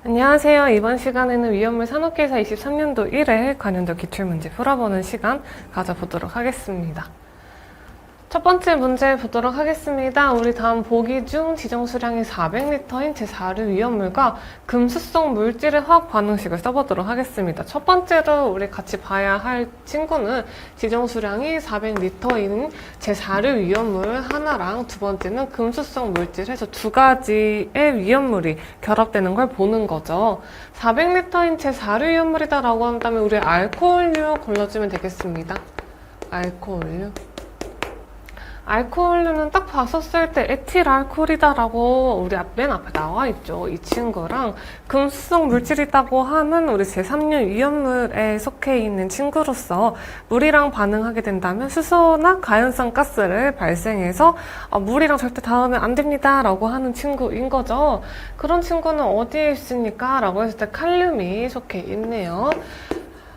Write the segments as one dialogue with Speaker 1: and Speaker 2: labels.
Speaker 1: 안녕하세요. 이번 시간에는 위험물 산업계사 23년도 1회 관련도 기출문제 풀어보는 시간 가져보도록 하겠습니다. 첫 번째 문제 보도록 하겠습니다. 우리 다음 보기 중 지정 수량이 400리터인 제4류 위험물과 금수성 물질의 화학 반응식을 써보도록 하겠습니다. 첫 번째로 우리 같이 봐야 할 친구는 지정 수량이 400리터인 제4류 위험물 하나랑 두 번째는 금수성 물질 해서 두 가지의 위험물이 결합되는 걸 보는 거죠. 400리터인 제4류 위험물이다 라고 한다면 우리 알코올류 골라주면 되겠습니다. 알코올류는 딱 봤었을 때 에틸알코올이다라고 우리 맨 앞에 나와 있죠. 이 친구랑 금수성 물질이다고 하면 우리 제3류 위험물에 속해 있는 친구로서 물이랑 반응하게 된다면 수소나 가연성 가스를 발생해서 물이랑 절대 닿으면 안 됩니다 라고 하는 친구인 거죠. 그런 친구는 어디에 있습니까? 라고 했을 때 칼륨이 속해 있네요.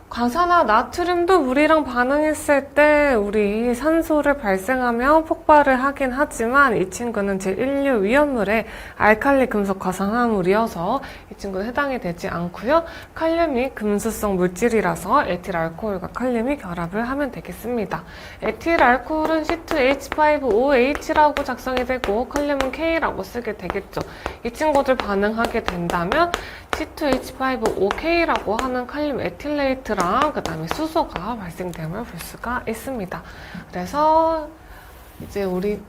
Speaker 1: 과산화 나트륨도 물이랑 반응했을 때 우리 산소를 발생하며 폭발을 하긴 하지만 이 친구는 제1류 위험물의 알칼리 금속 과산화물이어서 이 친구는 해당이 되지 않고요. 칼륨이 금수성 물질이라서 에틸알코올과 칼륨이 결합을 하면 되겠습니다. 에틸알코올은 C2H5OH라고 작성이 되고 칼륨은 K라고 쓰게 되겠죠. 이 친구들 반응하게 된다면 C2H5OK라고 하는 칼륨 에틸레이트랑 그 다음에 수소가 발생됨을 볼 수가 있습니다. 그래서 이제 우리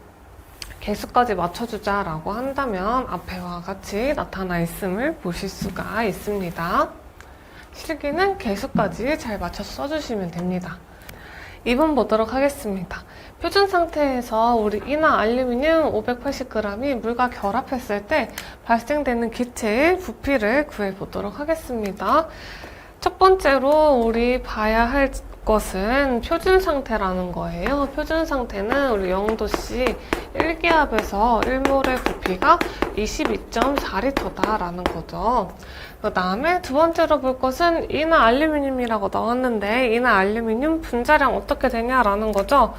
Speaker 1: 개수까지 맞춰주자 라고 한다면 앞에와 같이 나타나 있음을 보실 수가 있습니다. 실기는 개수까지 잘 맞춰서 써주시면 됩니다. 2번 보도록 하겠습니다. 표준 상태에서 우리 이나 알루미늄 580g이 물과 결합했을 때 발생되는 기체의 부피를 구해보도록 하겠습니다. 첫 번째로 우리 봐야 할 것은 표준 상태라는 거예요. 표준 상태는 우리 0도씨 1기압에서 1몰의 부피가 22.4L다 라는 거죠. 그 다음에 두 번째로 볼 것은 이나 알루미늄이라고 나왔는데 이나 알루미늄 분자량 어떻게 되냐라는 거죠.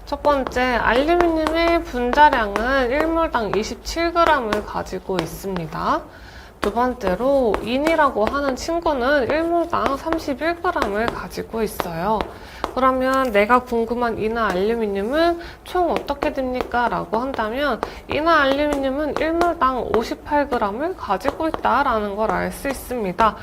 Speaker 1: 첫 번째, 알루미늄의 분자량은 1몰당 27g을 가지고 있습니다. 두 번째로 인이라고 하는 친구는 1몰당 31g을 가지고 있어요. 그러면 내가 궁금한 이나 알루미늄은 총 어떻게 됩니까? 라고 한다면 이나 알루미늄은 1몰당 58g을 가지고 있다라는 걸 알 수 있습니다.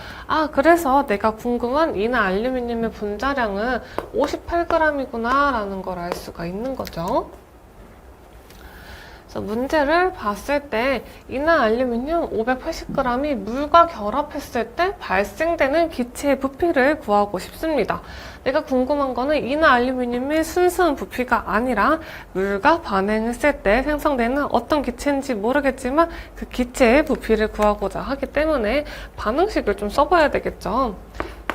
Speaker 1: 그래서 내가 궁금한 이나 알루미늄의 분자량은 58g이구나 라는 걸 알 수가 있는 거죠. 문제를 봤을 때 이나 알루미늄 580g이 물과 결합했을 때 발생되는 기체의 부피를 구하고 싶습니다. 내가 궁금한 거는 이나 알루미늄의 순수한 부피가 아니라 물과 반응했을 때 생성되는 어떤 기체인지 모르겠지만 그 기체의 부피를 구하고자 하기 때문에 반응식을 좀 써봐야 되겠죠.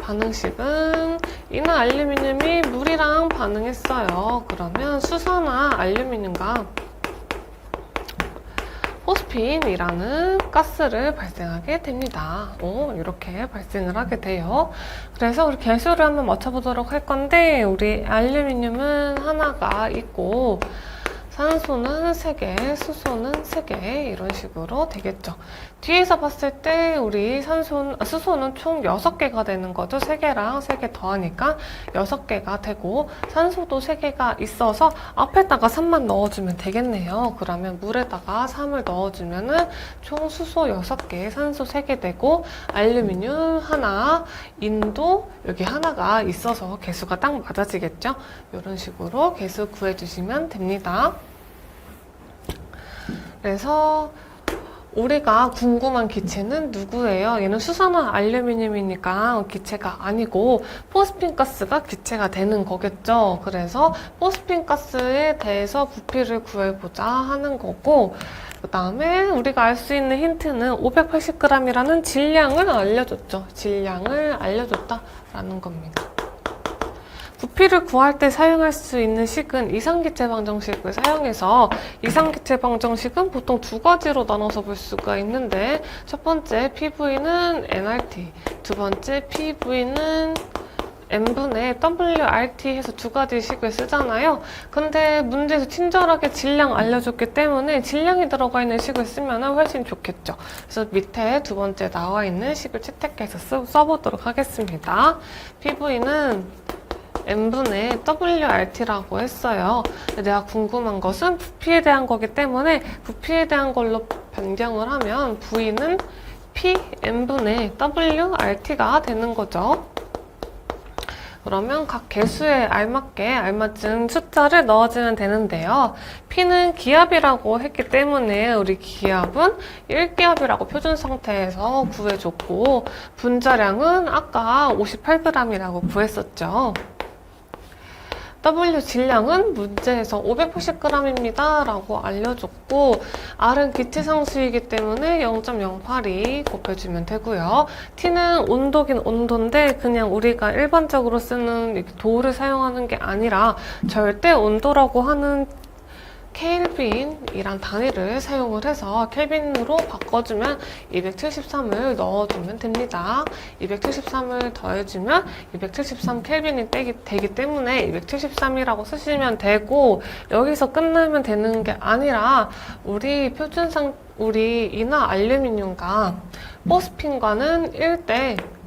Speaker 1: 반응식은 이나 알루미늄이 물이랑 반응했어요. 그러면 수소나 알루미늄과 포스핀이라는 가스를 발생하게 됩니다. 이렇게 발생을 하게 돼요. 그래서 우리 개수를 한번 맞춰보도록 할 건데 우리 알루미늄은 하나가 있고 산소는 3개, 수소는 3개 이런 식으로 되겠죠. 뒤에서 봤을 때 우리 수소는 총 6개가 되는 거죠. 3개랑 3개 더하니까 6개가 되고 산소도 3개가 있어서 앞에다가 3만 넣어주면 되겠네요. 그러면 물에다가 3을 넣어주면은 총 수소 6개, 산소 3개 되고 알루미늄 하나, 인도 여기 하나가 있어서 개수가 딱 맞아지겠죠. 이런 식으로 개수 구해주시면 됩니다. 그래서 우리가 궁금한 기체는 누구예요? 얘는 수소나 알루미늄이니까 기체가 아니고 포스핀 가스가 기체가 되는 거겠죠. 그래서 포스핀 가스에 대해서 부피를 구해보자 하는 거고 그 다음에 우리가 알 수 있는 힌트는 580g이라는 질량을 알려줬죠. 질량을 알려줬다라는 겁니다. 부피를 구할 때 사용할 수 있는 식은 이상기체 방정식을 사용해서 이상기체 방정식은 보통 두 가지로 나눠서 볼 수가 있는데 첫 번째 PV는 nRT, 두 번째 PV는 n분의 WRT 해서 두 가지 식을 쓰잖아요. 근데 문제에서 친절하게 질량 알려줬기 때문에 질량이 들어가 있는 식을 쓰면 훨씬 좋겠죠. 그래서 밑에 두 번째 나와 있는 식을 채택해서 써보도록 하겠습니다. PV는 n분의 WRT라고 했어요. 내가 궁금한 것은 부피에 대한 거기 때문에 부피에 대한 걸로 변경을 하면 V는 P n분의 WRT가 되는 거죠. 그러면 각 개수에 알맞은 숫자를 넣어주면 되는데요. P는 기압이라고 했기 때문에 우리 기압은 1기압이라고 표준 상태에서 구해줬고 분자량은 아까 58g이라고 구했었죠. W 질량은 문제에서 580g입니다 라고 알려줬고 R은 기체상수이기 때문에 0.08이 곱해주면 되고요. T는 온도긴 온도인데 그냥 우리가 일반적으로 쓰는 도를 사용하는 게 아니라 절대 온도라고 하는 켈빈이란 단위를 사용을 해서 켈빈으로 바꿔주면 273을 넣어주면 됩니다. 273을 더해주면 273 켈빈이 되기 때문에 273이라고 쓰시면 되고 여기서 끝나면 되는 게 아니라 우리 표준상 우리 인화 알루미늄과 포스핀과는 1대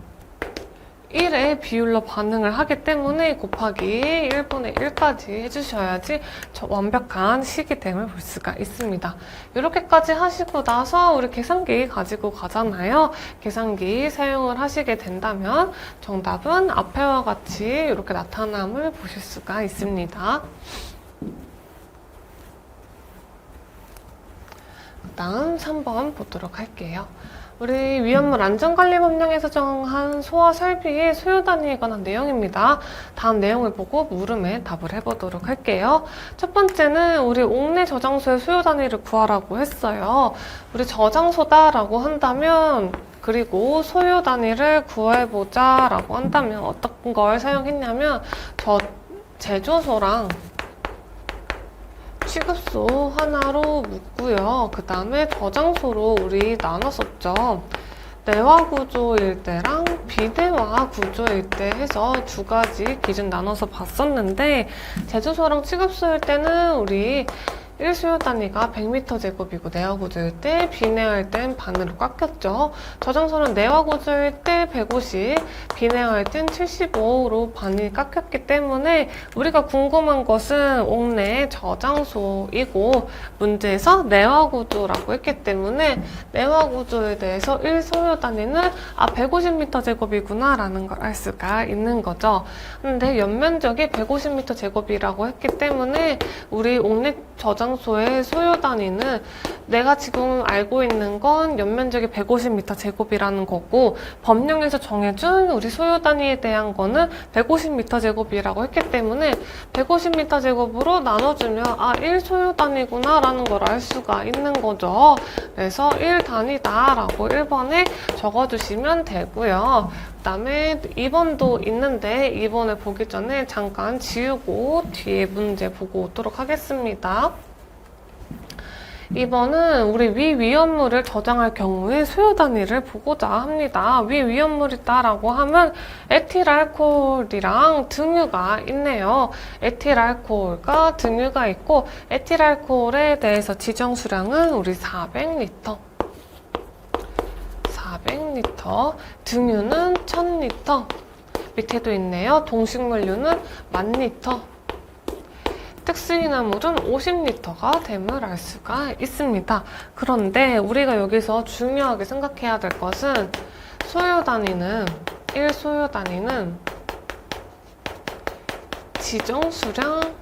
Speaker 1: 1의 비율로 반응을 하기 때문에 곱하기 1분의 1까지 해주셔야지 완벽한 식이 됨을 볼 수가 있습니다. 이렇게까지 하시고 나서 우리 계산기 가지고 가잖아요. 계산기 사용을 하시게 된다면 정답은 앞에와 같이 이렇게 나타남을 보실 수가 있습니다. 다음 3번 보도록 할게요. 우리 위험물 안전관리법령에서 정한 소화 설비의 소요 단위에 관한 내용입니다. 다음 내용을 보고 물음에 답을 해보도록 할게요. 첫 번째는 우리 옥내 저장소의 소요 단위를 구하라고 했어요. 우리 저장소다라고 한다면 그리고 소요 단위를 구해보자 라고 한다면 어떤 걸 사용했냐면 제조소랑 취급소 하나로 묶고요. 그 다음에 저장소로 우리 나눴었죠. 내화 구조일 때랑 비내화 구조일 때 해서 두 가지 기준 나눠서 봤었는데 제조소랑 취급소일 때는 우리 1수요 단위가 100m 제곱이고 내화 구조일 때 비내화일 땐 반으로 깎였죠. 저장소는 내화 구조일 때 150, 비내화일 땐 75로 반이 깎였기 때문에 우리가 궁금한 것은 옥내 저장소이고 문제에서 내화 구조라고 했기 때문에 내화 구조에 대해서 1소요 단위는 150m 제곱이구나 라는 걸 알 수가 있는 거죠. 근데 연면적이 150m 제곱이라고 했기 때문에 우리 옥내 저장소의 소요 단위는 내가 지금 알고 있는 건 연면적이 150m 제곱이라는 거고 법령에서 정해준 우리 소요 단위에 대한 거는 150m 제곱이라고 했기 때문에 150m 제곱으로 나눠주면 1소요 단위구나 라는 걸 알 수가 있는 거죠. 그래서 1단위다 라고 1번에 적어주시면 되고요. 그 다음에 2번도 있는데 2번을 보기 전에 잠깐 지우고 뒤에 문제 보고 오도록 하겠습니다. 2번은 우리 위위험물을 저장할 경우에 소요 단위를 보고자 합니다. 위위험물이 있다라고 하면 에틸알코올이랑 등유가 있네요. 에틸알코올과 등유가 있고 에틸알코올에 대해서 지정 수량은 우리 400L. 400L. 등유는 1000L. 밑에도 있네요. 동식물유는 10,000L. 특수인화물은 50L가 됨을 알 수가 있습니다. 그런데 우리가 여기서 중요하게 생각해야 될 것은 소요 단위는 1소요 단위는 지정 수량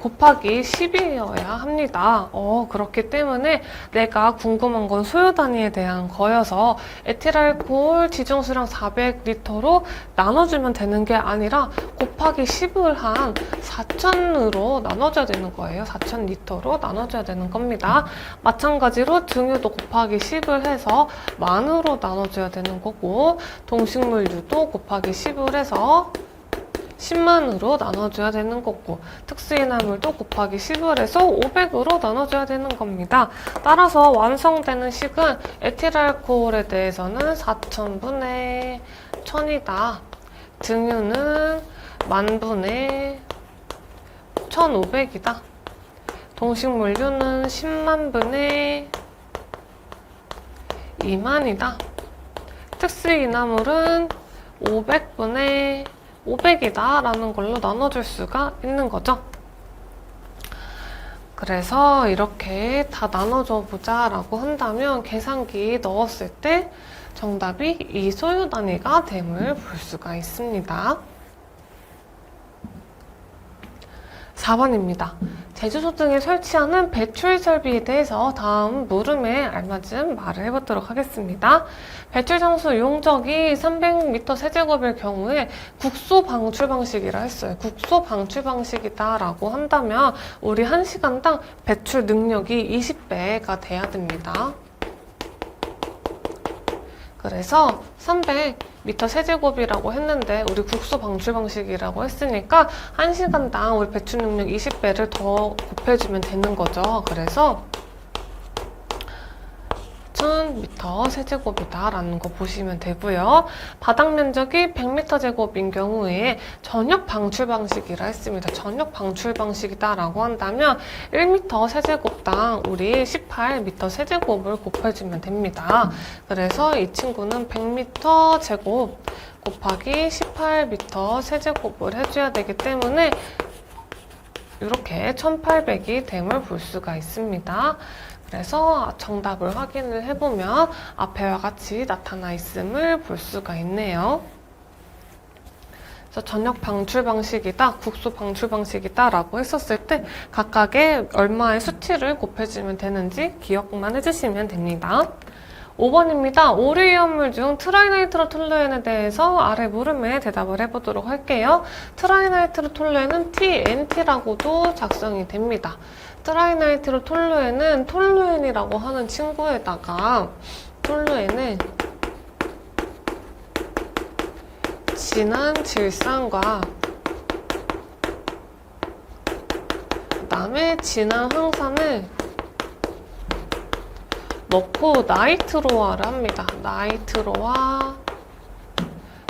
Speaker 1: 곱하기 10이어야 합니다. 그렇기 때문에 내가 궁금한 건 소요 단위에 대한 거여서 에틸알코올 지정수량 400L로 나눠주면 되는 게 아니라 곱하기 10을 한 4,000으로 나눠줘야 되는 거예요. 4,000L로 나눠줘야 되는 겁니다. 마찬가지로 등유도 곱하기 10을 해서 만으로 나눠줘야 되는 거고 동식물유도 곱하기 10을 해서 10만으로 나눠줘야 되는 거고 특수인화물도 곱하기 10을 해서 500으로 나눠줘야 되는 겁니다. 따라서 완성되는 식은 에틸알코올에 대해서는 4,000분의 1000이다 증유는 10,000분의 1,500이다. 동식물류는 100,000분의 20,000이다. 특수이나물은 500분의 500이다 라는 걸로 나눠줄 수가 있는 거죠. 그래서 이렇게 다 나눠줘 보자 라고 한다면 계산기 넣었을 때 정답이 이 소요 단위가 됨을 볼 수가 있습니다. 4번입니다. 제주도 등에 설치하는 배출 설비에 대해서 다음 물음에 알맞은 말을 해보도록 하겠습니다. 배출 장소 용적이 300m 세제곱일 경우에 국소 방출 방식이라 했어요. 국소 방출 방식이다 라고 한다면 우리 1시간당 배출 능력이 20배가 돼야 됩니다. 그래서 300m 세제곱이라고 했는데 우리 국소 방출 방식이라고 했으니까 1시간당 우리 배출 능력 20배를 더 곱해주면 되는 거죠. 그래서 1000m 세제곱이다 라는 거 보시면 되고요. 바닥 면적이 100m 제곱인 경우에 전역 방출 방식이라 했습니다. 전역 방출 방식이다 라고 한다면 1m 세제곱당 우리 18m 세제곱을 곱해주면 됩니다. 그래서 이 친구는 100m 제곱 곱하기 18m 세제곱을 해줘야 되기 때문에 이렇게 1800이 됨을 볼 수가 있습니다. 그래서 정답을 확인을 해보면 앞에와 같이 나타나 있음을 볼 수가 있네요. 그래서 전역 방출 방식이다, 국소 방출 방식이다 라고 했었을 때 각각의 얼마의 수치를 곱해주면 되는지 기억만 해주시면 됩니다. 5번입니다. 오류이온물 중 트라이나이트로톨루엔에 대해서 아래 물음에 대답을 해보도록 할게요. 트라이나이트로톨루엔은 TNT라고도 작성이 됩니다. 트라이나이트로톨루엔은 톨루엔이라고 하는 친구에다가 톨루엔은 진한 질산과 그 다음에 진한 황산을 넣고 나이트로화를 합니다. 나이트로화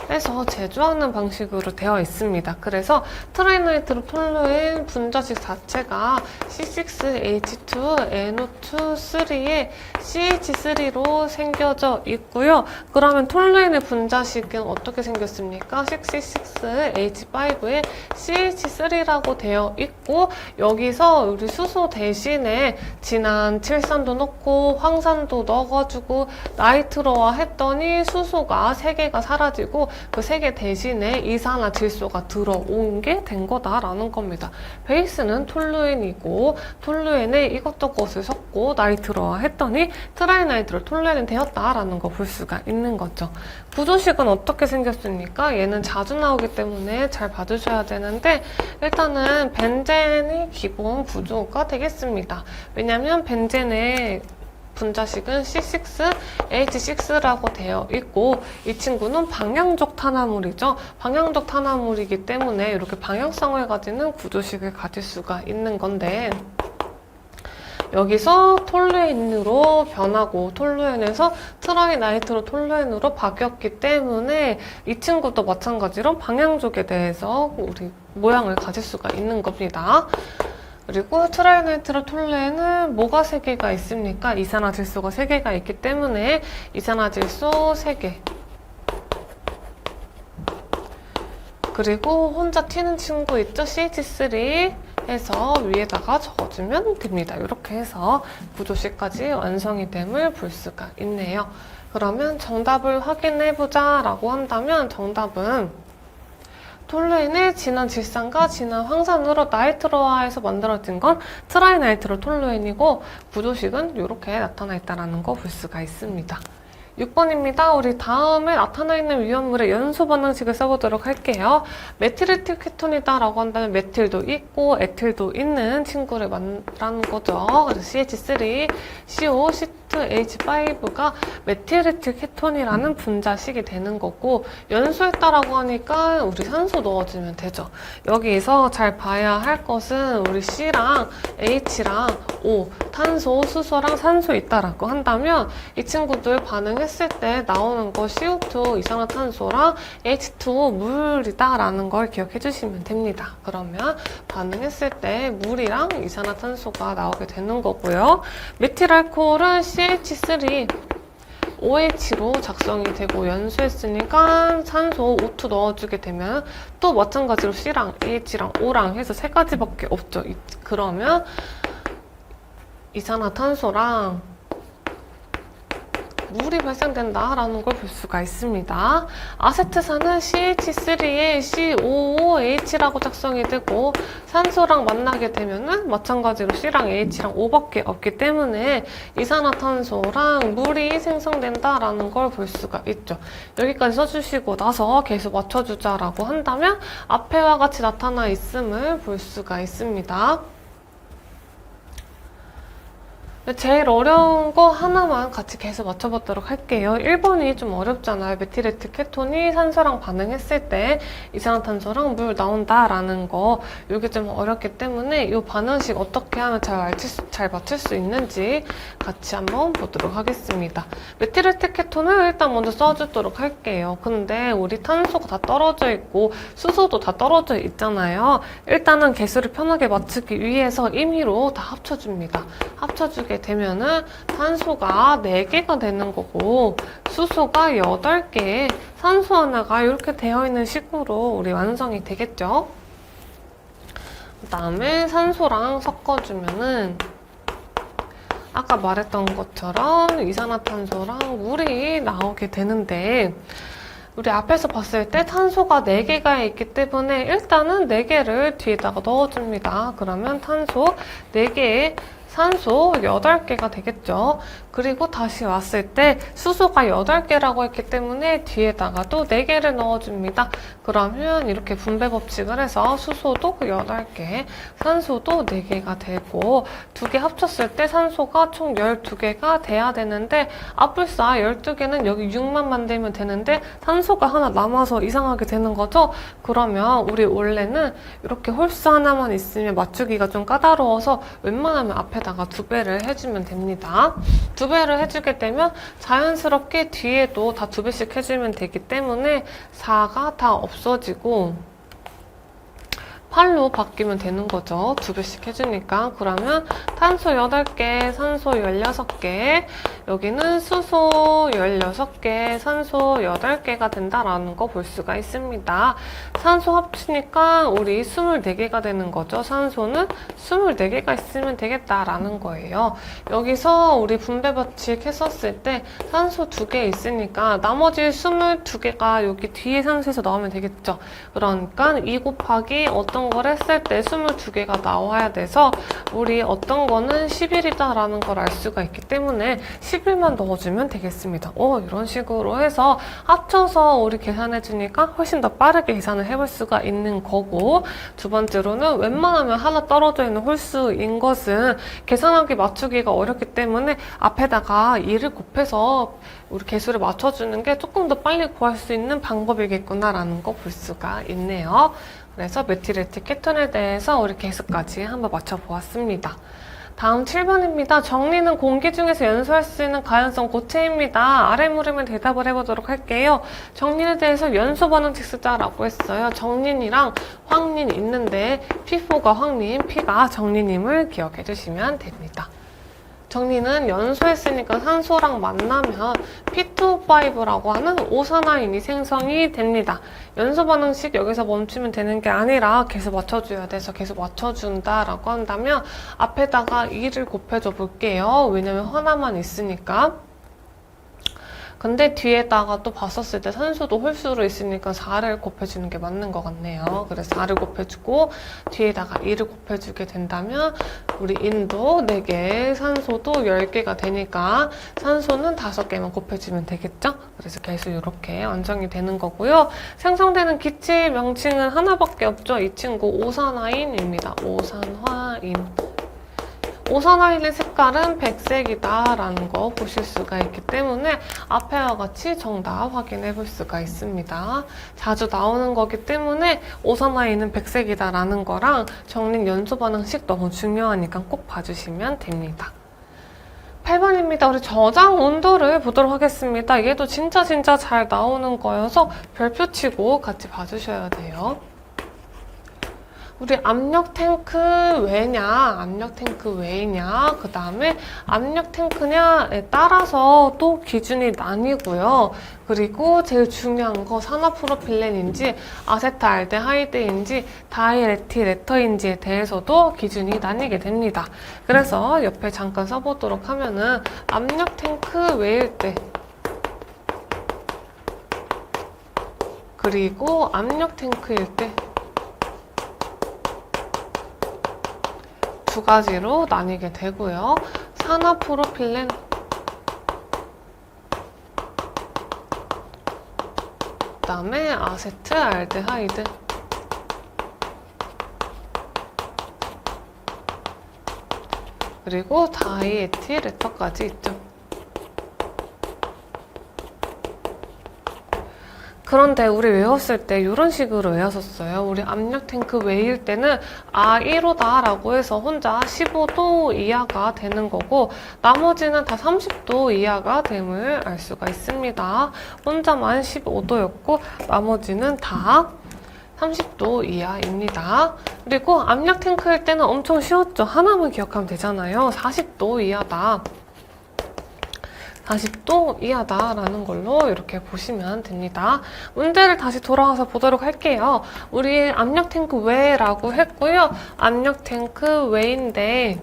Speaker 1: 해서 제조하는 방식으로 되어 있습니다. 그래서 트라이나이트로톨루엔 분자식 자체가 C6H2NO2 3에 CH3로 생겨져 있고요. 그러면 톨루엔의 분자식은 어떻게 생겼습니까? C6H5에 CH3라고 되어 있고 여기서 우리 수소 대신에 진한 칠산도 넣고 황산도 넣어가지고 나이트로화 했더니 수소가 3개가 사라지고 그 3개 대신에 이산화질소가 들어온 게 된 거다라는 겁니다. 베이스는 톨루엔이고 톨루엔에 이것저것을 섞고 나이트로화 했더니 트라이나이트로톨루엔이 되었다라는 거 볼 수가 있는 거죠. 구조식은 어떻게 생겼습니까? 얘는 자주 나오기 때문에 잘 봐주셔야 되는데 일단은 벤젠이 기본 구조가 되겠습니다. 왜냐면 벤젠의 분자식은 C6H6라고 되어 있고 이 친구는 방향적 탄화물이죠. 방향적 탄화물이기 때문에 이렇게 방향성을 가지는 구조식을 가질 수가 있는 건데 여기서 톨루엔으로 변하고 톨루엔에서 트라이나이트로톨루엔으로 바뀌었기 때문에 이 친구도 마찬가지로 방향족에 대해서 우리 모양을 가질 수가 있는 겁니다. 그리고 트라이나이트로톨루엔은 뭐가 3개가 있습니까? 이산화질소가 3개가 있기 때문에 이산화질소 3개 그리고 혼자 튀는 친구 있죠? CH3 해서 위에다가 적어주면 됩니다. 이렇게 해서 구조식까지 완성이 됨을 볼 수가 있네요. 그러면 정답을 확인해보자 라고 한다면 정답은 톨루엔의 진한 질산과 진한 황산으로 나이트로화해서 만들어진 건 트라이나이트로톨루엔이고 구조식은 이렇게 나타나 있다는 거 볼 수가 있습니다. 6번입니다. 우리 다음에 나타나 있는 위험물의 연소 반응식을 써보도록 할게요. 메틸에틸 케톤이다 라고 한다면 메틸도 있고 에틸도 있는 친구를 말하는 거죠. 그래서 CH3, CO, C2H5가 메틸에틸 케톤이라는 분자식이 되는 거고, 연소했다라고 하니까 우리 산소 넣어주면 되죠. 여기서 잘 봐야 할 것은 우리 C랑 H랑 O, 탄소, 수소랑 산소 있다라고 한다면 이 친구들 반응했을 때 나오는 거 CO2, 이산화탄소랑 H2O, 물이다라는 걸 기억해 주시면 됩니다. 그러면 반응했을 때 물이랑 이산화탄소가 나오게 되는 거고요. 메틸알코올은 CH3, OH로 작성이 되고 연소했으니까 산소 O2 넣어주게 되면 또 마찬가지로 C랑 H랑 O랑 해서 세 가지밖에 없죠. 그러면 이산화탄소랑 물이 발생된다라는 걸 볼 수가 있습니다. 아세트산은 CH3에 COOH라고 작성이 되고 산소랑 만나게 되면은 마찬가지로 C랑 H랑 O밖에 없기 때문에 이산화탄소랑 물이 생성된다라는 걸 볼 수가 있죠. 여기까지 써주시고 나서 계속 맞춰주자라고 한다면 앞에와 같이 나타나 있음을 볼 수가 있습니다. 제일 어려운 거 하나만 같이 계속 맞춰보도록 할게요. 1번이 좀 어렵잖아요. 메틸에틸 케톤이 산소랑 반응했을 때 이산화탄소랑 물 나온다라는 거. 이게 좀 어렵기 때문에 이 반응식 어떻게 하면 잘 맞출 수 있는지 같이 한번 보도록 하겠습니다. 메틸에틸 케톤을 일단 먼저 써주도록 할게요. 근데 우리 탄소가 다 떨어져 있고 수소도 다 떨어져 있잖아요. 일단은 개수를 편하게 맞추기 위해서 임의로 다 합쳐줍니다. 합쳐주게 되면은 탄소가 4개가 되는 거고 수소가 8개, 산소 하나가 이렇게 되어 있는 식으로 우리 완성이 되겠죠. 그 다음에 산소랑 섞어주면은 아까 말했던 것처럼 이산화탄소랑 물이 나오게 되는데 우리 앞에서 봤을 때 탄소가 4개가 있기 때문에 일단은 4개를 뒤에다가 넣어줍니다. 그러면 탄소 4개에 산소 8개가 되겠죠. 그리고 다시 왔을 때 수소가 8개라고 했기 때문에 뒤에다가 또 4개를 넣어줍니다. 그러면 이렇게 분배 법칙을 해서 수소도 8개, 산소도 4개가 되고 2개 합쳤을 때 산소가 총 12개가 돼야 되는데 아뿔싸 12개는 여기 6만 만들면 되는데 산소가 하나 남아서 이상하게 되는 거죠. 그러면 우리 원래는 이렇게 홀수 하나만 있으면 맞추기가 좀 까다로워서 웬만하면 앞에다가 2배를 해주면 됩니다. 2배를 해주게 되면 자연스럽게 뒤에도 다 2배씩 해주면 되기 때문에 4가 다 없어지고 8로 바뀌면 되는 거죠. 2배씩 해주니까. 그러면 탄소 8개, 산소 16개, 여기는 수소 16개, 산소 8개가 된다라는 거 볼 수가 있습니다. 산소 합치니까 우리 24개가 되는 거죠. 산소는 24개가 있으면 되겠다라는 거예요. 여기서 우리 분배 법칙 했었을 때 산소 2개 있으니까 나머지 22개가 여기 뒤에 산소에서 나오면 되겠죠. 그러니까 2 곱하기 어떤 걸 했을 때 22개가 나와야 돼서 우리 어떤 거는 11이다라는 걸 알 수가 있기 때문에 11만 넣어주면 되겠습니다. 이런 식으로 해서 합쳐서 우리 계산해주니까 훨씬 더 빠르게 계산을 해볼 수가 있는 거고 두 번째로는 웬만하면 하나 떨어져 있는 홀수인 것은 계산하기 맞추기가 어렵기 때문에 앞에다가 2를 곱해서 우리 개수를 맞춰주는 게 조금 더 빨리 구할 수 있는 방법이겠구나라는 거 볼 수가 있네요. 그래서 메틸에틸 케톤에 대해서 우리 개수까지 한번 맞춰보았습니다. 다음 7번입니다. 정리는 공기 중에서 연소할 수 있는 가연성 고체입니다. 아래 물으면 대답을 해보도록 할게요. 정린에 대해서 연소 반응식 쓰자라고 했어요. 정린이랑 황린 있는데 P4가 황린, P가 정린임을 기억해 주시면 됩니다. 정리는 연소했으니까 산소랑 만나면 P2O5라고 하는 오산화인이 생성이 됩니다. 연소 반응식 여기서 멈추면 되는 게 아니라 계속 맞춰줘야 돼서 계속 맞춰준다라고 한다면 앞에다가 2를 곱해줘 볼게요. 왜냐면 하나만 있으니까. 근데 뒤에다가 또 봤었을 때 산소도 홀수로 있으니까 4를 곱해주는 게 맞는 것 같네요. 그래서 4를 곱해주고 뒤에다가 2를 곱해주게 된다면 우리 인도 4개, 산소도 10개가 되니까 산소는 5개만 곱해주면 되겠죠? 그래서 개수 이렇게 완성이 되는 거고요. 생성되는 기체 명칭은 하나밖에 없죠. 이 친구 오산화인입니다. 오산화인. 오산화인의 색깔은 백색이다 라는 거 보실 수가 있기 때문에 앞에와 같이 정답 확인해 볼 수가 있습니다. 자주 나오는 거기 때문에 오산화인은 백색이다 라는 거랑 정린 연소 반응식 너무 중요하니까 꼭 봐주시면 됩니다. 8번입니다. 우리 저장 온도를 보도록 하겠습니다. 얘도 진짜 잘 나오는 거여서 별표 치고 같이 봐주셔야 돼요. 우리 압력 탱크 외냐, 그 다음에 압력 탱크냐에 따라서 또 기준이 나뉘고요. 그리고 제일 중요한 거 산화프로필렌인지 아세트알데하이드인지 다이에틸에터인지에 대해서도 기준이 나뉘게 됩니다. 그래서 옆에 잠깐 써보도록 하면은 압력 탱크 외일 때 그리고 압력 탱크일 때 두 가지로 나뉘게 되고요. 산화프로필렌 그다음에 아세트알데하이드 그리고 다이에틸에터까지 있죠. 그런데 우리 외웠을 때 이런 식으로 외웠었어요. 우리 압력 탱크 외일 때는 1호다 라고 해서 혼자 15도 이하가 되는 거고 나머지는 다 30도 이하가 됨을 알 수가 있습니다. 혼자만 15도였고 나머지는 다 30도 이하입니다. 그리고 압력 탱크일 때는 엄청 쉬웠죠. 하나만 기억하면 되잖아요. 40도 이하다. 40도 이하다라는 걸로 이렇게 보시면 됩니다. 문제를 다시 돌아와서 보도록 할게요. 우리 압력 탱크 외라고 했고요. 압력 탱크 외인데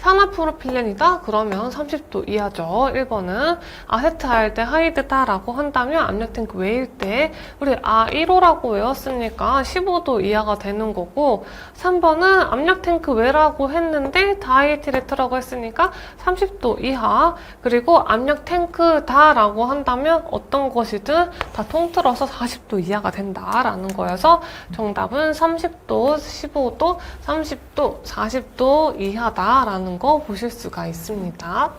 Speaker 1: 산화프로필렌이다? 그러면 30도 이하죠. 1번은 아세트알데하이드다 라고 한다면 압력 탱크 외일 때 우리 1호라고 외웠으니까 15도 이하가 되는 거고 3번은 압력 탱크 외라고 했는데 다이에틸에터라고 했으니까 30도 이하 그리고 압력 탱크다 라고 한다면 어떤 것이든 다 통틀어서 40도 이하가 된다라는 거여서 정답은 30도, 15도, 30도, 40도 이하다라는 거 보실 수가 있습니다.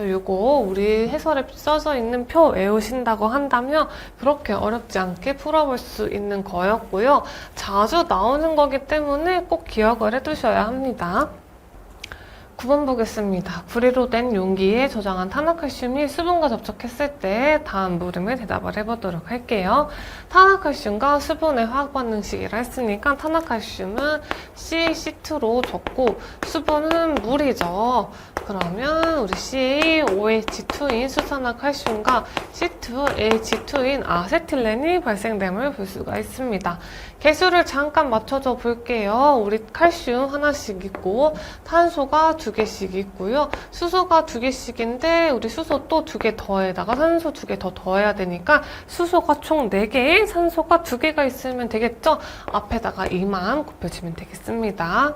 Speaker 1: 요거 우리 해설에 써져 있는 표 외우신다고 한다면 그렇게 어렵지 않게 풀어볼 수 있는 거였고요. 자주 나오는 거기 때문에 꼭 기억을 해두셔야 합니다. 9번 보겠습니다. 구리로 된 용기에 저장한 탄화칼슘이 수분과 접촉했을 때 다음 물음에 대답을 해보도록 할게요. 탄화칼슘과 수분의 화학 반응식이라 했으니까 탄화칼슘은 CC2로 적고 수분은 물이죠. 그러면 우리 CaOH2인 수산화칼슘과 C2H2인 아세틸렌이 발생됨을 볼 수가 있습니다. 개수를 잠깐 맞춰줘 볼게요. 우리 칼슘 하나씩 있고 탄소가 2개씩 있고요. 수소가 2개씩인데 우리 수소 또 2개 더에다가 산소 2개 더 더해야 되니까 수소가 총 4개, 산소가 2개가 있으면 되겠죠? 앞에다가 2만 곱해주면 되겠습니다.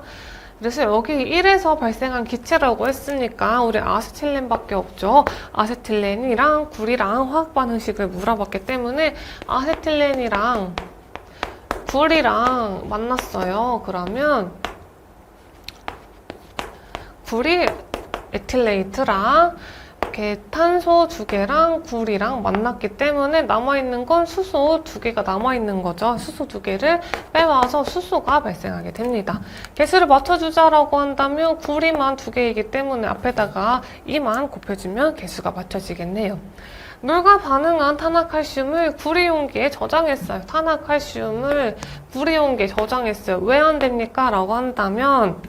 Speaker 1: 그래서 여기 1에서 발생한 기체라고 했으니까 우리 아세틸렌밖에 없죠. 아세틸렌이랑 구리랑 화학 반응식을 물어봤기 때문에 아세틸렌이랑 구리랑 만났어요. 그러면 구리 에틸레이트랑 이렇게 탄소 2개랑 구리랑 만났기 때문에 남아있는 건 수소 2개가 남아있는 거죠. 수소 2개를 빼와서 수소가 발생하게 됩니다. 개수를 맞춰주자라고 한다면 구리만 2개이기 때문에 앞에다가 2만 곱해주면 개수가 맞춰지겠네요. 물과 반응한 탄화칼슘을 구리 용기에 저장했어요. 탄화칼슘을 구리 용기에 저장했어요. 왜 안 됩니까? 라고 한다면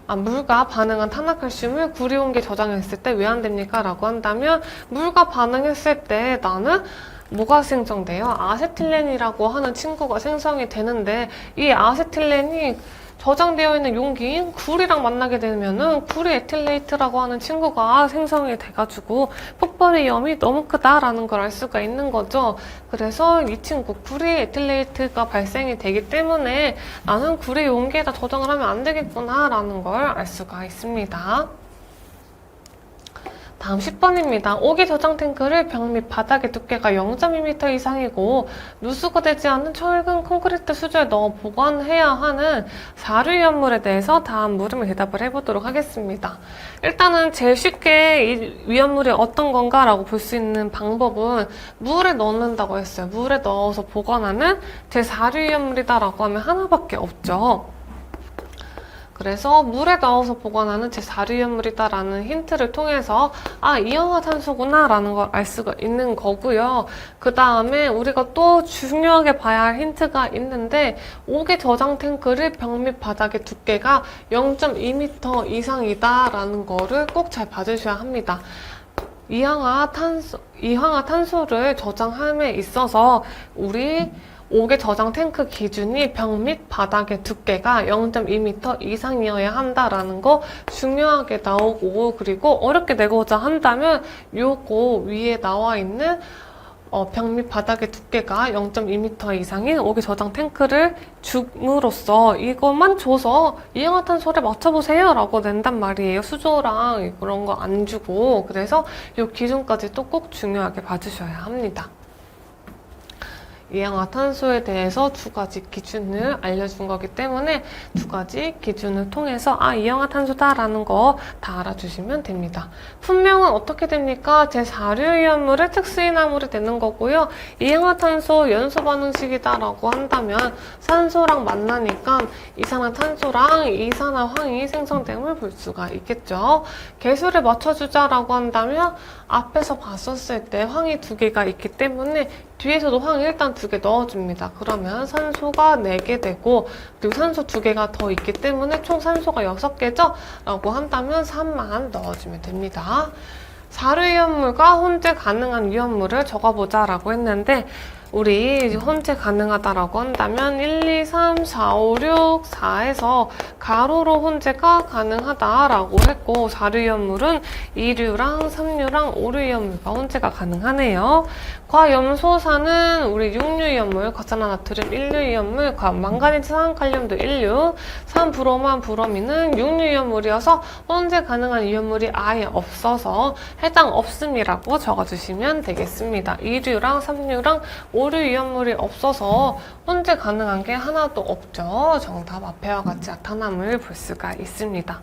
Speaker 1: 물과 반응한 탄화칼슘을 구리 용기에 저장했을 때 왜 안 됩니까? 라고 한다면 물과 반응했을 때 나는 뭐가 생성돼요? 아세틸렌이라고 하는 친구가 생성이 되는데 이 아세틸렌이 저장되어 있는 용기인 구리랑 만나게 되면은 구리 에틸레이트라고 하는 친구가 생성이 돼가지고 폭발의 위험이 너무 크다라는 걸 알 수가 있는 거죠. 그래서 이 친구 구리 에틸레이트가 발생이 되기 때문에 나는 구리 용기에다 저장을 하면 안 되겠구나 라는 걸 알 수가 있습니다. 다음 10번입니다. 오기 저장 탱크를 벽 및 바닥의 두께가 0.2m 이상이고 누수가 되지 않는 철근 콘크리트 수조에 넣어 보관해야 하는 사료위험물에 대해서 다음 물음에 대답을 해보도록 하겠습니다. 일단은 제일 쉽게 이 위험물이 어떤 건가 라고 볼 수 있는 방법은 물에 넣는다고 했어요. 물에 넣어서 보관하는 제4류위험물이다 라고 하면 하나밖에 없죠. 그래서 물에 넣어서 보관하는 제4류위험물이다 라는 힌트를 통해서 이氧화탄소구나 라는 걸 알 수가 있는 거고요. 그 다음에 우리가 또 중요하게 봐야 할 힌트가 있는데 옥외 저장 탱크를 벽 및 바닥의 두께가 0.2m 이상이다 라는 거를 꼭 잘 봐주셔야 합니다. 이氧화탄소를 저장함에 있어서 우리 옥외 저장 탱크 기준이 벽 및 바닥의 두께가 0.2m 이상이어야 한다라는 거 중요하게 나오고, 그리고 어렵게 내고자 한다면 요거 위에 나와 있는 벽 및 바닥의 두께가 0.2m 이상인 옥외 저장 탱크를 줌으로써 이것만 줘서 이氧화탄소를 맞춰보세요 라고 낸단 말이에요. 수조랑 그런 거 안 주고. 그래서 이 기준까지 또 꼭 중요하게 봐주셔야 합니다. 이氧화탄소에 대해서 두 가지 기준을 알려준 거기 때문에 두 가지 기준을 통해서 이氧화탄소다라는 거 다 알아주시면 됩니다. 분명은 어떻게 됩니까? 제4류위험물의 특수인화물이 되는 거고요. 이氧화탄소 연소 반응식이다라고 한다면 산소랑 만나니까 이산화탄소랑 이산화황이 생성됨을 볼 수가 있겠죠. 개수를 맞춰주자라고 한다면 앞에서 봤었을 때 황이 2개가 있기 때문에 뒤에서도 황 일단 2개 넣어줍니다. 그러면 산소가 4개 되고, 그리고 산소 2개가 더 있기 때문에 총 산소가 6개죠? 라고 한다면 3만 넣어주면 됩니다. 4류위험물과 혼재 가능한 위험물을 적어보자 라고 했는데, 우리 혼재 가능하다라고 한다면 1, 2, 3, 4, 5, 6, 4에서 가로로 혼재가 가능하다라고 했고, 4류위험물은 2류랑 3류랑 5류위험물과 혼재가 가능하네요. 과염소산은 우리 6류위험물, 과산화나트륨 1류위험물, 망가니즈 산칼륨도 1류, 3브로만 브로민은 6류위험물이어서 혼재 가능한 위험물이 아예 없어서 해당 없음이라고 적어주시면 되겠습니다. 2류랑 3류랑 5류 위험물이 없어서 혼재 가능한 게 하나도 없죠. 정답 앞에와 같이 나타남을 볼 수가 있습니다.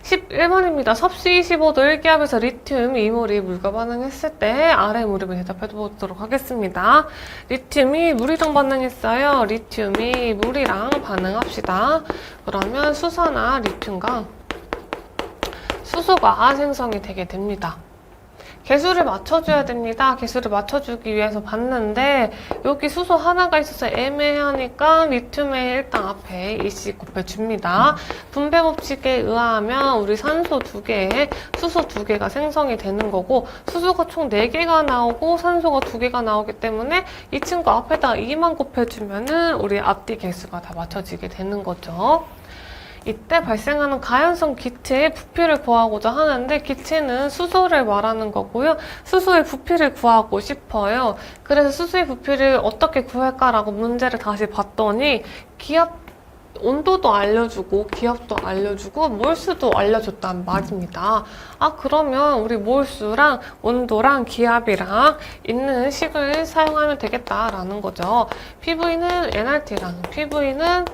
Speaker 1: 11번입니다. 섭씨 25도 1기압에서 리튬 2몰이 물과 반응했을 때 아래 물음에 대답해 보도록 하겠습니다. 리튬이 물이랑 반응했어요. 리튬이 물이랑 반응합시다. 그러면 수소나 리튬과 수소가 생성이 되게 됩니다. 개수를 맞춰줘야 됩니다. 개수를 맞춰주기 위해서 봤는데 여기 수소 하나가 있어서 애매하니까 리튬에 일단 앞에 2씩 곱해줍니다. 분배 법칙에 의하면 우리 산소 2개에 수소 2개가 생성이 되는 거고, 수소가 총 4개가 나오고 산소가 2개가 나오기 때문에 이 친구 앞에다 2만 곱해주면은 우리 앞뒤 개수가 다 맞춰지게 되는 거죠. 이때 발생하는 가연성 기체의 부피를 구하고자 하는데, 기체는 수소를 말하는 거고요. 수소의 부피를 구하고 싶어요. 그래서 수소의 부피를 어떻게 구할까라고 문제를 다시 봤더니 온도도 알려주고 기압도 알려주고 몰수도 알려줬단 말입니다. 그러면 우리 몰수랑 온도랑 기압이랑 있는 식을 사용하면 되겠다라는 거죠. PV는 nRT랑 PV는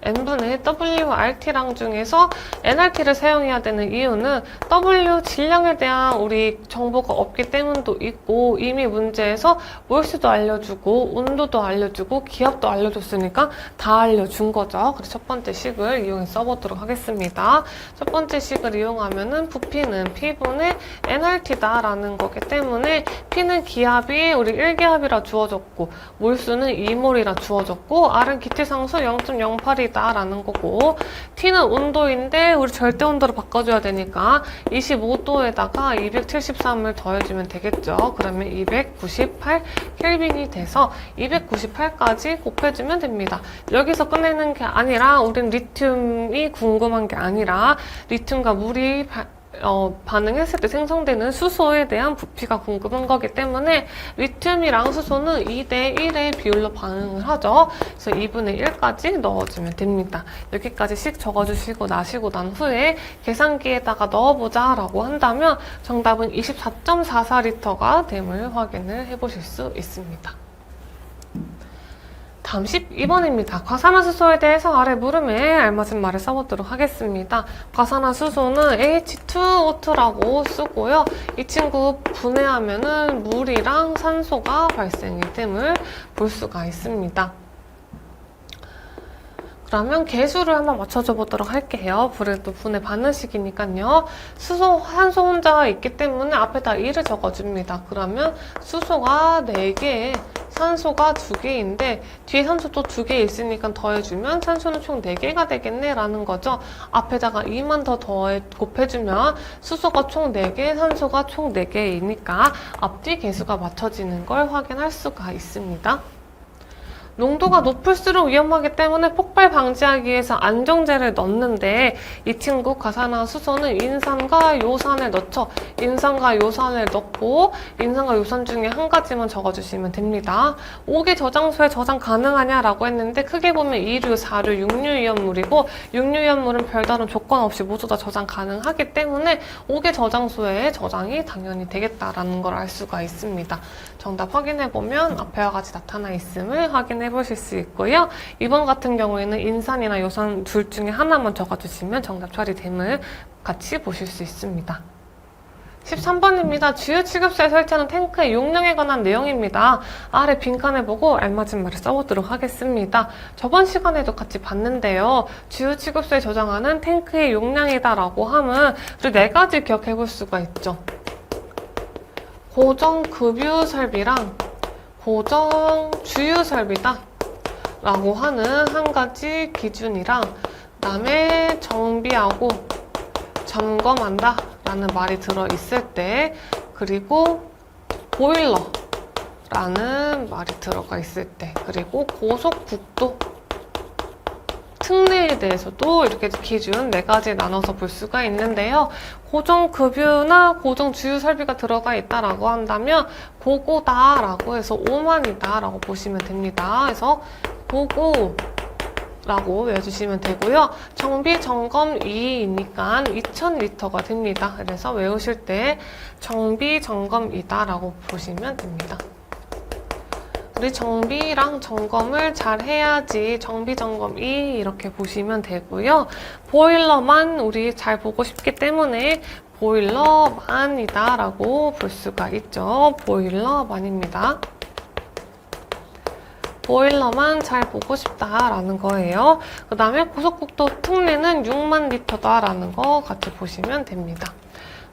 Speaker 1: n분의 WRT랑 중에서 nRT를 사용해야 되는 이유는 W 질량에 대한 우리 정보가 없기 때문도 있고, 이미 문제에서 몰수도 알려주고 온도도 알려주고 기압도 알려줬으니까 다 알려준 거죠. 그래서 첫 번째 식을 이용해서 써보도록 하겠습니다. 첫 번째 식을 이용하면은 부피는 P분의 nRT다라는 거기 때문에 P는 기압이 우리 1기압이라 주어졌고, 몰수는 2몰이라 주어졌고, R은 기체상수 0.08이 라는 거고, T는 온도인데 우리 절대 온도로 바꿔줘야 되니까 25도에다가 273을 더해주면 되겠죠. 그러면 298 켈빈이 돼서 298까지 곱해주면 됩니다. 여기서 끝내는 게 아니라 우린 리튬이 궁금한 게 아니라 리튬과 물이 반응했을 때 생성되는 수소에 대한 부피가 궁금한 거기 때문에 리튬이랑 수소는 2대 1의 비율로 반응을 하죠. 그래서 2분의 1까지 넣어주면 됩니다. 여기까지씩 적어주시고 나시고 난 후에 계산기에다가 넣어보자 라고 한다면 정답은 24.44L가 됨을 확인을 해보실 수 있습니다. 다음 12번입니다. 과산화수소에 대해서 아래 물음에 알맞은 말을 써보도록 하겠습니다. 과산화수소는 H2O2라고 쓰고요. 이 친구 분해하면은 물이랑 산소가 발생이 됨을 볼 수가 있습니다. 그러면 개수를 한번 맞춰줘 보도록 할게요. 그래도 분해 반응식이니까요. 수소, 산소 혼자 있기 때문에 앞에다 2를 적어줍니다. 그러면 수소가 4개, 산소가 2개인데 뒤에 산소도 2개 있으니까 더해주면 산소는 총 4개가 되겠네 라는 거죠. 앞에다가 2만 더 곱해주면 수소가 총 4개, 산소가 총 4개이니까 앞뒤 개수가 맞춰지는 걸 확인할 수가 있습니다. 농도가 높을수록 위험하기 때문에 폭발 방지하기 위해서 안정제를 넣는데 이 친구 과산화수소는 인산과 요산을 넣죠. 인산과 요산을 넣고 인산과 요산 중에 한 가지만 적어주시면 됩니다. 5개 저장소에 저장 가능하냐라고 했는데 크게 보면 2류, 4류, 6류위험물이고 6류위험물은 별다른 조건 없이 모두 다 저장 가능하기 때문에 5개 저장소에 저장이 당연히 되겠다라는 걸 알 수가 있습니다. 정답 확인해보면 앞에와 같이 나타나 있음을 확인해 보실 수 있고요. 2번 같은 경우에는 인산이나 요산 둘 중에 하나만 적어주시면 정답 처리됨을 같이 보실 수 있습니다. 13번입니다. 주요 취급소에 설치하는 탱크의 용량에 관한 내용입니다. 아래 빈칸을 보고 알맞은 말을 써보도록 하겠습니다. 저번 시간에도 같이 봤는데요. 주요 취급소에 저장하는 탱크의 용량이다 라고 하면 우리 4가지 기억해 볼 수가 있죠. 고정 급유 설비랑 고정 주유 설비다 라고 하는 한 가지 기준이랑 그다음에 정비하고 점검한다 라는 말이 들어있을 때 그리고 보일러 라는 말이 들어가 있을 때 그리고 고속국도 특례에 대해서도 이렇게 기준 4가지 나눠서 볼 수가 있는데요. 고정급유나 고정주유 설비가 들어가 있다라고 한다면 고고다라고 해서 5만이다라고 보시면 됩니다. 그래서 고고라고 외워주시면 되고요. 정비 점검 2이니까 2000리터가 됩니다. 그래서 외우실 때 정비 점검이다라고 보시면 됩니다. 우리 정비랑 점검을 잘 해야지 정비 점검 2 이렇게 보시면 되고요. 보일러만 우리 잘 보고 싶기 때문에 보일러만이다 라고 볼 수가 있죠. 보일러만입니다. 보일러만 잘 보고 싶다라는 거예요. 그 다음에 고속국도 특례는 6만 리터다라는 거 같이 보시면 됩니다.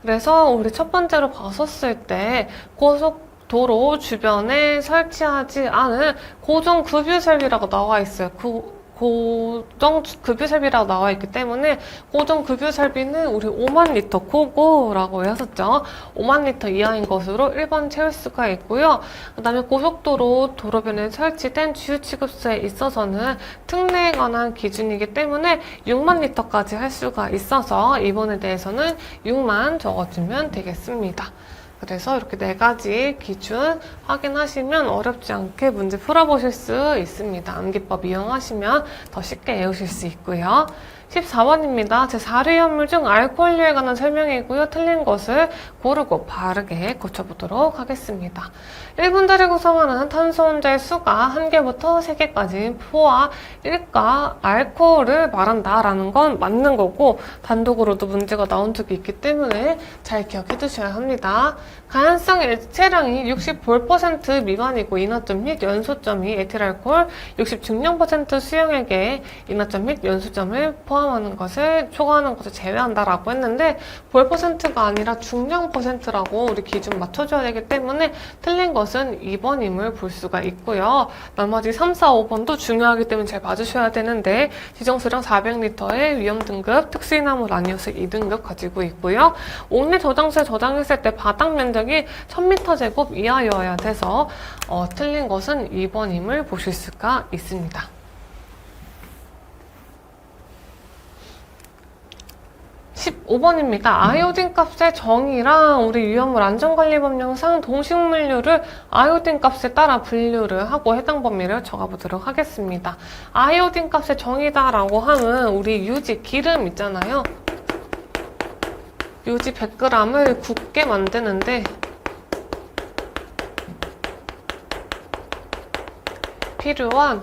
Speaker 1: 그래서 우리 첫 번째로 봤었을 때 고속도로 주변에 설치하지 않은 고정급유 설비라고 나와 있어요. 고정급유 설비라고 나와 있기 때문에 고정급유 설비는 우리 5만 리터 고고라고 했었죠. 5만 리터 이하인 것으로 1번 채울 수가 있고요. 그 다음에 고속도로 도로변에 설치된 주유취급소에 있어서는 특례에 관한 기준이기 때문에 6만 리터까지 할 수가 있어서 이번에 대해서는 6만 적어주면 되겠습니다. 그래서 이렇게 4가지 기준 확인하시면 어렵지 않게 문제 풀어보실 수 있습니다. 암기법 이용하시면 더 쉽게 외우실 수 있고요. 14번입니다. 제4류현물 중 알코올류에 관한 설명이고요. 틀린 것을 고르고 바르게 고쳐보도록 하겠습니다. 1분자를 구성하는 탄소 혼자의 수가 1개부터 3개까지 포화 1가 알코올을 말한다라는 건 맞는 거고 단독으로도 문제가 나온 적이 있기 때문에 잘 기억해 두셔야 합니다. 가연성 액체량이 60볼% 미만이고 인화점 및 연소점이 에틸알코올 60 중량% 수용액에 인화점 및 연소점을 포함하는 것을 초과하는 것을 제외한다라고 했는데 볼%가 아니라 중량 %라고 우리 기준 맞춰줘야 되기 때문에 틀린 것은 2번임을 볼 수가 있고요. 나머지 3, 4, 5번도 중요하기 때문에 잘 봐주셔야 되는데 지정수량 400리터의 위험등급 특수인화물 아니어서 2등급 가지고 있고요. 옥내 저장소에 저장했을 때 바닥 면적이 1000m 제곱 이하여야 돼서 틀린 것은 2번임을 보실 수가 있습니다. 15번입니다. 아이오딘 값의 정의랑 우리 위험물 안전관리법령상 동식물류를 아이오딘 값에 따라 분류를 하고 해당 범위를 적어보도록 하겠습니다. 아이오딘 값의 정의다라고 하면 우리 유지, 기름 있잖아요. 유지 100g을 굳게 만드는데 필요한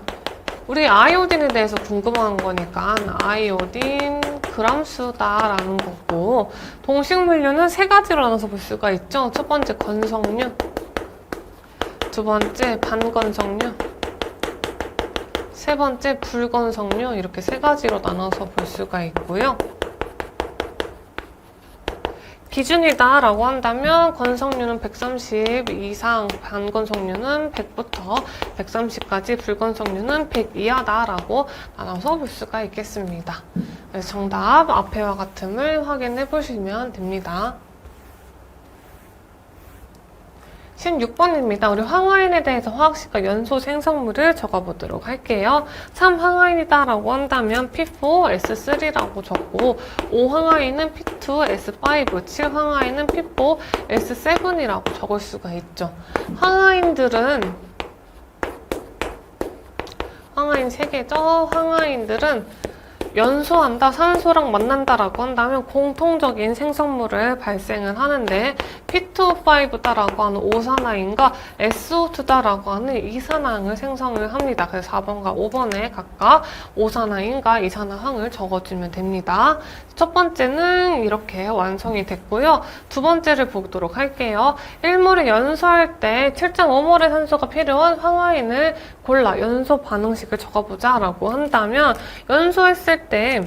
Speaker 1: 우리 아이오딘에 대해서 궁금한 거니까 아이오딘 그람수다라는 거고, 동식물류는 세 가지로 나눠서 볼 수가 있죠. 첫 번째 건성류, 두 번째 반건성류, 세 번째 불건성류, 이렇게 세 가지로 나눠서 볼 수가 있고요. 기준이다 라고 한다면 건성류는 130 이상, 반건성류는 100부터 130까지, 불건성류는 100 이하다 라고 나눠서 볼 수가 있겠습니다. 그래서 정답 앞에와 같음을 확인해 보시면 됩니다. 16번입니다. 우리 황화인에 대해서 화학식과 연소 생성물을 적어보도록 할게요. 3황화인이다 라고 한다면 P4S3라고 적고, 5황화인은 P2S5, 7황화인은 P4S7이라고 적을 수가 있죠. 황화인 3개죠. 황화인들은 연소한다, 산소랑 만난다라고 한다면 공통적인 생성물을 발생을 하는데, P2O5다라고 하는 오산화인과 SO2다라고 하는 이산화황을 생성을 합니다. 그래서 4번과 5번에 각각 오산화인과 이산화황을 적어주면 됩니다. 첫 번째는 이렇게 완성이 됐고요. 두 번째를 보도록 할게요. 1몰을 연소할 때 7.5몰의 산소가 필요한 황화인을 골라 연소 반응식을 적어보자 라고 한다면, 연소했을 때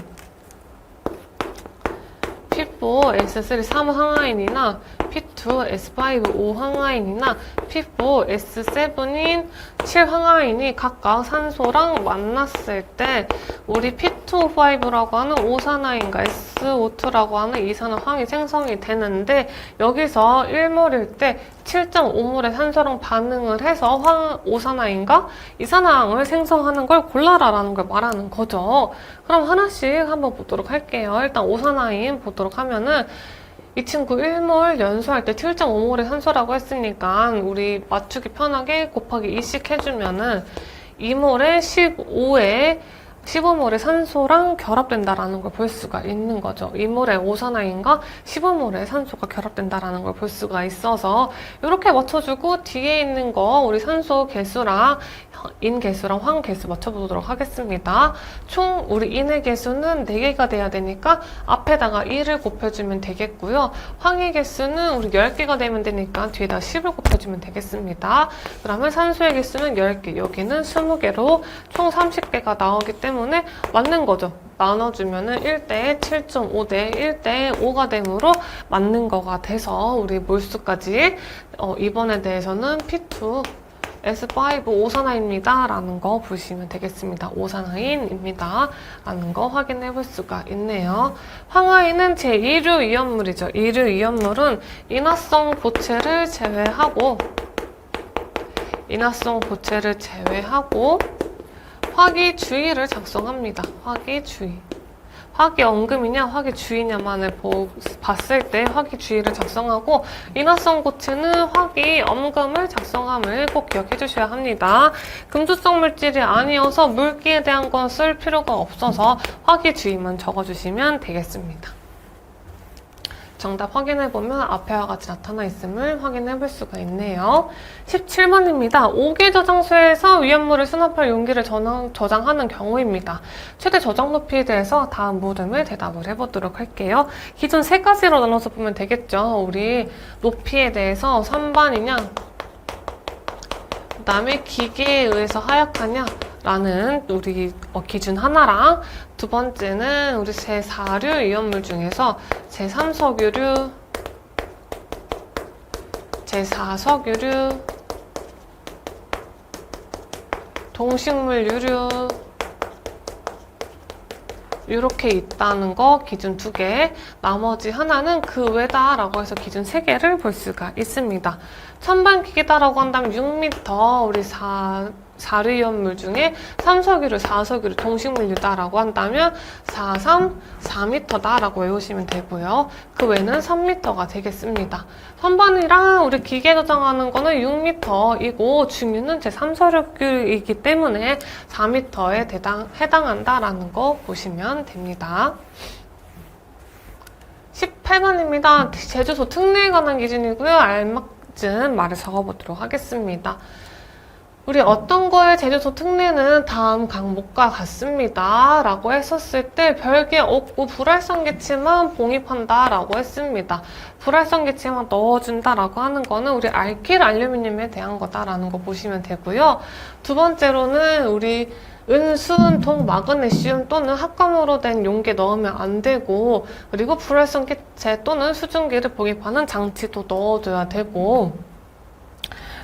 Speaker 1: P4S3 3황화인이나 P2S5 5황화인이나 P4S7인 7황화인이 각각 산소랑 만났을 때 우리 P2O5라고 하는 오산화인과 SO2라고 하는 이산화황이 생성이 되는데, 여기서 1몰일 때 7.5몰의 산소랑 반응을 해서 오산화인과 이산화황을 생성하는 걸 골라라라는 걸 말하는 거죠. 그럼 하나씩 한번 보도록 할게요. 일단 오산화인 보도록 하면은, 이 친구 1몰 연소할 때 7.5몰의 산소라고 했으니까 우리 맞추기 편하게 곱하기 2씩 해주면은 2몰에 15몰의 산소랑 결합된다라는 걸 볼 수가 있는 거죠. 2몰의 오산화인과 15몰의 산소가 결합된다라는 걸 볼 수가 있어서 이렇게 맞춰주고, 뒤에 있는 거 우리 산소 개수랑 인 개수랑 황 개수 맞춰보도록 하겠습니다. 총 우리 인의 개수는 4개가 돼야 되니까 앞에다가 1을 곱해주면 되겠고요. 황의 개수는 우리 10개가 되면 되니까 뒤에다 10을 곱해주면 되겠습니다. 그러면 산소의 개수는 10개, 여기는 20개로 총 30개가 나오기 때문에 맞는 거죠. 나눠주면은 1대 7.5 대 1대 5가 되므로 맞는 거가 돼서 우리 몰수까지 이번에 대해서는 P2S5 오산화입니다 라는 거 보시면 되겠습니다. 오산화인입니다 라는 거 확인해 볼 수가 있네요. 황화인은 제2류 이온물이죠. 2류 이온물은 인화성 보체를 제외하고 화기주의를 작성합니다. 화기주의. 화기언금이냐 화기주의냐만을 봤을 때 화기주의를 작성하고, 인화성 고체는 화기엄금을 작성함을 꼭 기억해 주셔야 합니다. 금수성 물질이 아니어서 물기에 대한 건 쓸 필요가 없어서 화기주의만 적어주시면 되겠습니다. 정답 확인해보면 앞에와 같이 나타나 있음을 확인해볼 수가 있네요. 17번입니다. 5개 저장소에서 위험물을 수납할 용기를 저장하는 경우입니다. 최대 저장 높이에 대해서 다음 물음을 대답을 해보도록 할게요. 기존 3가지로 나눠서 보면 되겠죠. 우리 높이에 대해서 선반이냐, 그 다음에 기계에 의해서 하약하냐 라는 우리 기준 하나랑, 두 번째는 우리 제4류 이온물 중에서 제3석유류, 제4석유류, 동식물유류 이렇게 있다는 거 기준 2개, 나머지 하나는 그 외다 라고 해서 기준 3개를 볼 수가 있습니다. 선반 기계다라고 한다면 6m, 우리 사류이온물 중에 3석유류, 4석유류 동식물류다라고 한다면 4m다라고 외우시면 되고요. 그 외에는 3m가 되겠습니다. 선반이랑 우리 기계 저장하는 거는 6m이고 중류는 제3서류이기 때문에 4m에 해당한다라는 거 보시면 됩니다. 18번입니다. 제주도 특례에 관한 기준이고요. 알맞은 말을 적어보도록 하겠습니다. 우리 어떤 거에 제주도 특례는 다음 항목과 같습니다. 라고 했었을 때 별게 없고 불활성 개체만 봉입한다 라고 했습니다. 불활성 개체만 넣어준다 라고 하는 거는 우리 알킬 알루미늄에 대한 거다라는 거 보시면 되고요. 두 번째로는 우리 은순, 동, 마그네슘 또는 합금으로 된 용기 넣으면 안 되고, 그리고 불활성 개체 또는 수증기를 봉입하는 장치도 넣어줘야 되고,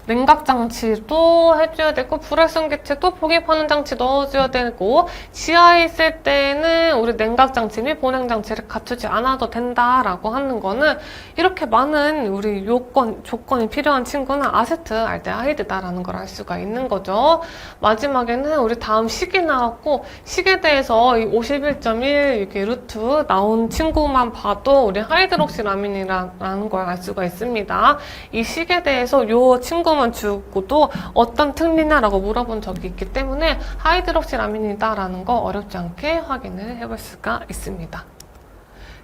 Speaker 1: 냉각 장치도 해줘야 되고 불활성 개체도 포기하는 장치 넣어줘야 되고 지하에 있을 때는 우리 냉각 장치 및 보냉 장치를 갖추지 않아도 된다라고 하는 거는 이렇게 많은 우리 조건이 필요한 친구는 아세트알데하이드다라는 걸 알 수가 있는 거죠. 마지막에는 우리 다음 식이 나왔고 식에 대해서 이 51.1 이렇게 루트 나온 친구만 봐도 우리 하이드록시라민이라는 걸 알 수가 있습니다. 이 식에 대해서 요 친구만 주고도 어떤 특리냐라고 물어본 적이 있기 때문에 하이드록시라민이다라는 거 어렵지 않게 확인을 해볼 수가 있습니다.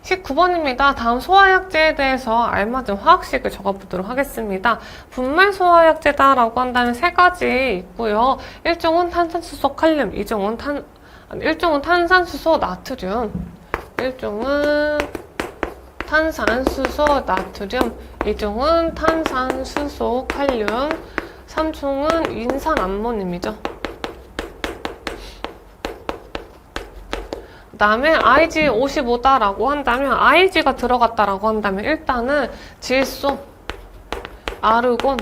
Speaker 1: 19번입니다. 다음 소화약제에 대해서 알맞은 화학식을 적어보도록 하겠습니다. 분말 소화약제다라고 한다면 세 가지 있고요. 1종은 탄산수소 칼륨, 1종은 탄산수소 나트륨, 1종은 탄산수소 나트륨, 2종은 탄산수소 칼륨, 3종은 인산암모늄이죠. 그 다음에 IG55다라고 한다면 IG가 들어갔다라고 한다면 일단은 질소, 아르곤,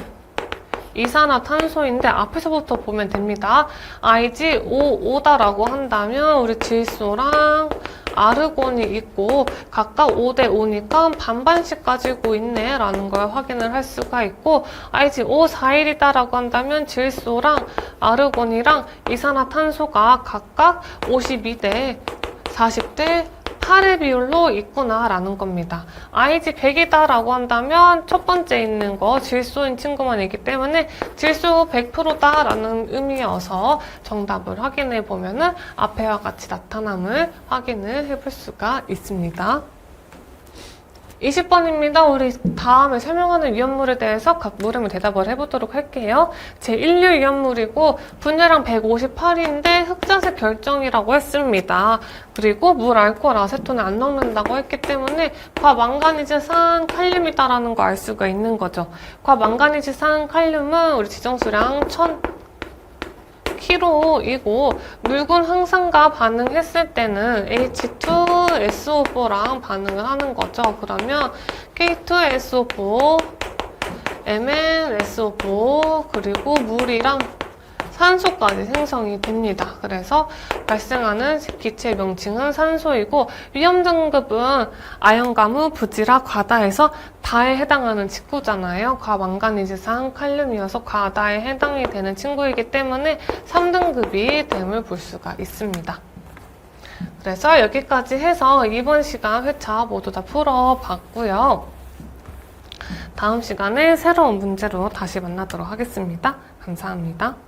Speaker 1: 이산화탄소인데 앞에서부터 보면 됩니다. IG55다라고 한다면 우리 질소랑 아르곤이 있고 각각 5대 5니까 반반씩 가지고 있네 라는 걸 확인을 할 수가 있고 IG541이다라고 한다면 질소랑 아르곤이랑 이산화탄소가 각각 52대 40대 8의 비율로 있구나 라는 겁니다. IG 100이다라고 한다면 첫 번째 있는 거 질소인 친구만 있기 때문에 질소 100%다 라는 의미여서 정답을 확인해 보면은 앞에와 같이 나타남을 확인을 해볼 수가 있습니다. 20번입니다. 우리 다음에 설명하는 위험물에 대해서 각 물음을 대답을 해보도록 할게요. 제1류 위험물이고 분자량 158인데 흑자색 결정이라고 했습니다. 그리고 물, 알코올, 아세톤을 안 넣는다고 했기 때문에 과망가니즈산 칼륨이다라는 거 알 수가 있는 거죠. 과망가니즈산 칼륨은 우리 지정수량 1000kg이고 묽은 항산과 반응했을 때는 H2SO4랑 반응을 하는 거죠. 그러면 K2SO4, MnSO4 그리고 물이랑 산소까지 생성이 됩니다. 그래서 발생하는 기체 명칭은 산소이고 위험 등급은 아연가무, 부지라, 과다에서 다에 해당하는 친구잖아요. 과망가니즈산 칼륨이어서 과다에 해당이 되는 친구이기 때문에 3등급이 됨을 볼 수가 있습니다. 그래서 여기까지 해서 이번 시간 회차 모두 다 풀어봤고요. 다음 시간에 새로운 문제로 다시 만나도록 하겠습니다. 감사합니다.